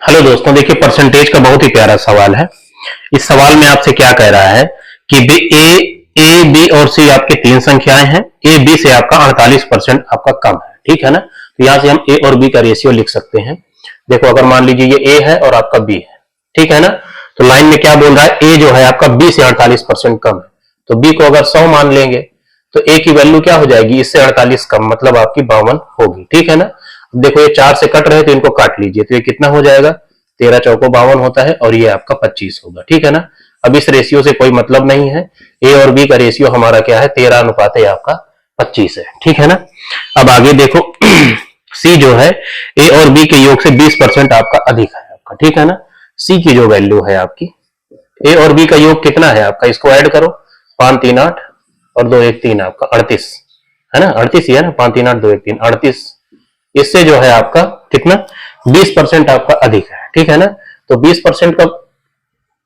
Hello दोस्तों, देखिए percentage का बहुत ही प्यारा सवाल है। इस सवाल में आपसे क्या कह रहा है कि ए बी और सी आपके तीन संख्याएं हैं। ए बी से आपका 48% आपका कम है, ठीक है ना। तो यहां से हम ए और बी का रेशियो लिख सकते हैं। देखो, अगर मान लीजिए ये ए है और आपका बी है, ठीक है ना। तो लाइन में क्या बोल रहा है, ए जो है आपका बी से 48% कम है। तो बी को अगर 100 मान लेंगे तो ए की वैल्यू क्या हो जाएगी, इससे 48 कम, मतलब आपकी 52 होगी, ठीक है ना। देखो, ये 4 से कट रहे तो इनको काट लीजिए, तो ये कितना हो जाएगा, 13 चौको 52 होता है और ये आपका 25 होगा, ठीक है ना। अब इस रेशियो से कोई मतलब नहीं है। ए और बी का रेशियो हमारा क्या है, 13 अनुपात आपका 25 है, ठीक है ना। अब आगे देखो सी जो है ए और बी के योग से 20% आपका अधिक है आपका, ठीक है ना। सी की जो वैल्यू है आपकी, ए और बी का योग कितना है आपका, इसको ऐड करो, 5 3 8 और 2 1 3 आपका 38 है ना। 38 ही है ना, 5 3 8 2 1 3 38। इससे जो है आपका कितना, 20% आपका अधिक है, ठीक है ना। तो 20% का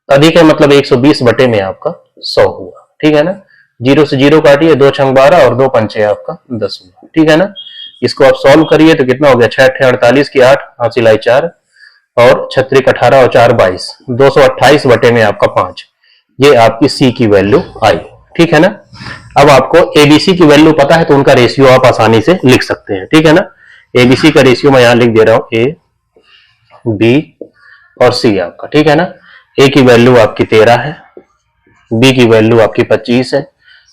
अधिक है मतलब 120 बटे में आपका 100 हुआ, ठीक है ना। 0 से 0 काटिए, 2 छंग 12 और 2 पंचे आपका 10 हुआ, ठीक है ना। इसको आप सॉल्व करिए तो कितना हो गया, 6 8 48 की 8 5 सिलाई 4 और 36 18 और 4 22, 228 बटे में आपका 5। ये आपकी सी की वैल्यू आई, ठीक है ना। अब आपको एबीसी की वैल्यू पता है तो उनका रेशियो आप आसानी से लिख सकते हैं, ठीक है ना। एबीसी का रेशियो मैं यहां लिख दे रहा हूं, ए बी और सी आपका, ठीक है ना। ए की वैल्यू आपकी 13 है, बी की वैल्यू आपकी 25 है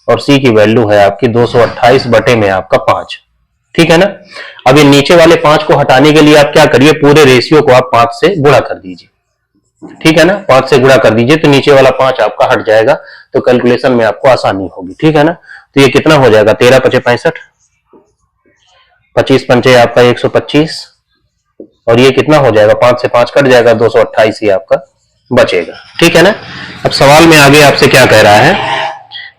और सी की वैल्यू है आपकी 228 बटे में आपका 5, ठीक है ना। अब ये नीचे वाले 5 को हटाने के लिए आप क्या करिए, पूरे रेशियो को आप 5 से गुणा कर दीजिए, ठीक है ना। 5 से गुणा कर दीजिए तो नीचे वाला 5 आपका हट जाएगा, तो कैलकुलेशन में आपको आसानी होगी, ठीक है ना। तो ये कितना हो जाएगा, 13 पचे 65, 25 पंचे आपका 125 और ये कितना हो जाएगा, 5 से 5 कट जाएगा, 228 ही आपका बचेगा, ठीक है ना। अब सवाल में आगे आपसे क्या कह रहा है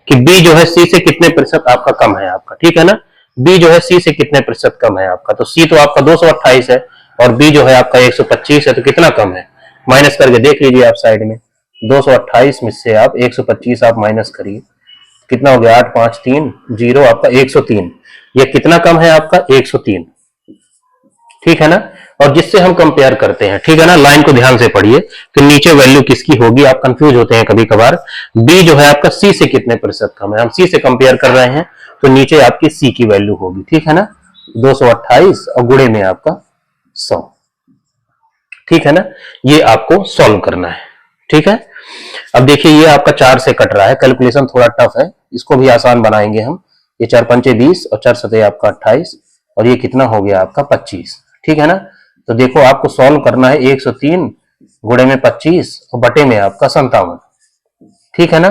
कि बी जो है सी से कितने प्रतिशत आपका कम है आपका, ठीक है ना। बी जो है सी से कितने प्रतिशत कम है आपका, तो सी तो आपका 228 है और बी जो है आपका 125 है, तो कितना कम है, माइनस करके देख लीजिए आप साइड में। 228 में से आप 125 आप माइनस करिए, कितना हो गया, 8 5 3 0 आपका 103। ये कितना कम है आपका, 103, ठीक है ना। और जिससे हम कंपेयर करते हैं, ठीक है ना, लाइन को ध्यान से पढ़िए कि नीचे वैल्यू किसकी होगी, आप कंफ्यूज होते हैं कभी कभार। बी जो है आपका सी से कितने प्रतिशत कम है, हम सी से कंपेयर कर रहे हैं तो नीचे आपकी सी की वैल्यू होगी, ठीक है ना, 228 और गुणे में आपका 100, ठीक है ना। ये आपको सॉल्व करना है, ठीक है। अब देखिए ये आपका 4 से कट रहा है, कैलकुलेशन थोड़ा टफ है, इसको भी आसान बनाएंगे हम। ये 4 पंचे 20 और 4 सतह आपका 28 और ये कितना हो गया आपका 25, ठीक है ना। तो देखो आपको सॉल्व करना है, 103 गुणे में 25 और बटे में आपका 57, ठीक है ना।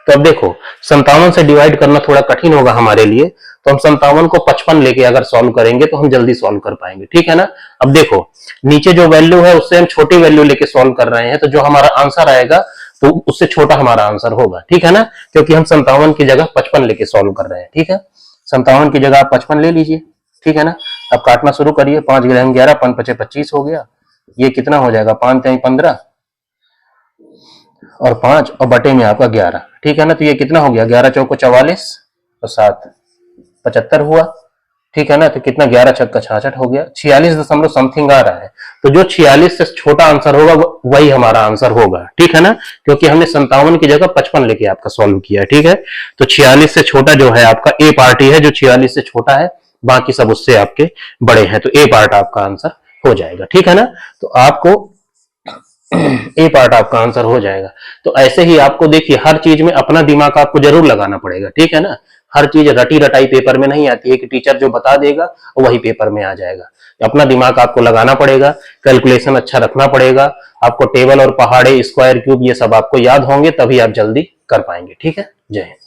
तो अब देखो 57 से डिवाइड करना थोड़ा कठिन होगा हमारे लिए, तो हम 57 को 55 लेके अगर सॉल्व करेंगे तो हम जल्दी सॉल्व कर पाएंगे, ठीक है ना। अब देखो नीचे जो वैल्यू है उससे हम छोटी वैल्यू लेके सॉल्व कर रहे हैं, तो जो हमारा आंसर आएगा तो उससे छोटा हमारा आंसर होगा, ठीक है ना, क्योंकि हम 57 की जगह 55 लेके सॉल्व कर रहे हैं, ठीक है। 57 की जगह आप 55 ले लीजिए, ठीक है ना। अब काटना शुरू करिए, 5 ग्राम 11 5 पचे 25 हो गया, ये कितना हो जाएगा, 5 3 15 और 5 और बटे में आपका 11, ठीक है ना। तो ये कितना हो गया, 11 चौको 44 और 7 75 हुआ, ठीक है ना। तो कितना, 11 छक्का 66 हो गया, 46 दशमलव समथिंग आ रहा है। तो जो 46 से छोटा आंसर होगा वही हमारा आंसर होगा, ठीक है ना, क्योंकि हमने 57 की जगह 55 लेके आपका सॉल्व किया, ठीक है। तो 46 से छोटा जो है आपका ए पार्ट ही है, जो 46 से छोटा है, बाकी सब उससे आपके बड़े हैं, तो ए पार्ट आपका आंसर हो जाएगा, ठीक है ना। तो आपको ए पार्ट आपका आंसर हो जाएगा। तो ऐसे ही आपको देखिए हर चीज में अपना दिमाग आपको जरूर लगाना पड़ेगा, ठीक है ना। हर चीज रटी रटाई पेपर में नहीं आती है कि टीचर जो बता देगा वही पेपर में आ जाएगा। अपना दिमाग आपको लगाना पड़ेगा, कैलकुलेशन अच्छा रखना पड़ेगा, आपको टेबल और पहाड़े स्क्वायर क्यूब ये सब आपको याद होंगे, तभी आप जल्दी कर पाएंगे, ठीक है। जय हिंद।